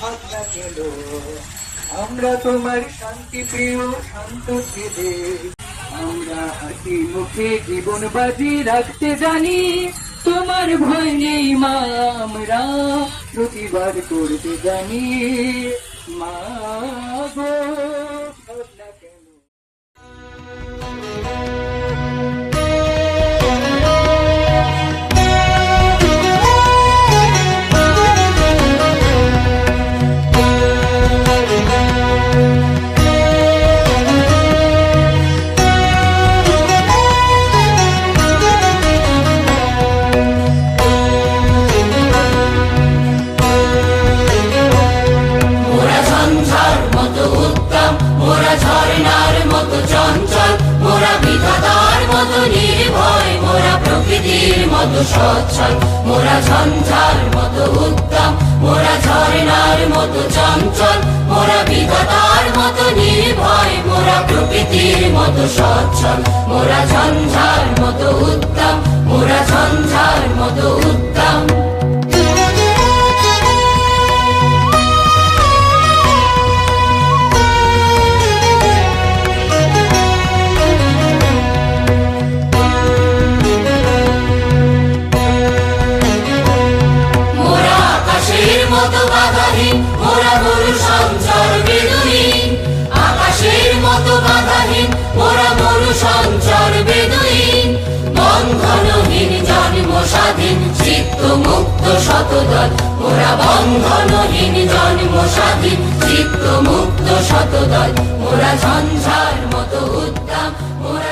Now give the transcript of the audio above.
ভাবনা কেন আমরা তোমার শান্তি প্রিয় শান্ত ছেলে, আমরা হাসি মুখে জীবন বাজি রাখতে জানি, তোমার ভয় নেই মা, আমরা প্রতিবাদ করতে জানি মা গো। ভাবনা কেন ঝর্ণার মতো চঞ্চল, মোরা বিধাতার মতো নির্ভয়, মোরা প্রকৃতির মতো সচ্ছল। মোরা ঝঞ্ঝার মতো উত্তম, মোরা ঝর্ণার মতো চঞ্চল, মোরা বিধাতার মতো নির্ভয়, মোরা প্রকৃতির মতো সচ্ছল। মোরা ঝঞ্ঝার মতো উত্তম, মোরা ঝঞ্ঝার মতো উত্তম। মোরা মরু সঞ্চার বেদুইন, আকাশের মতো বাধাহীন, মোরা মরু সঞ্চার বেদুইন। বন্ধনহীন জন্ম স্বাধীন, চিত্ত মুক্ত শতদল, মোরা বন্ধনহীন জন্ম স্বাধীন, চিত্ত মুক্ত শতদল। মোরা ঝঞ্ঝার মতো উদ্দাম, মোরা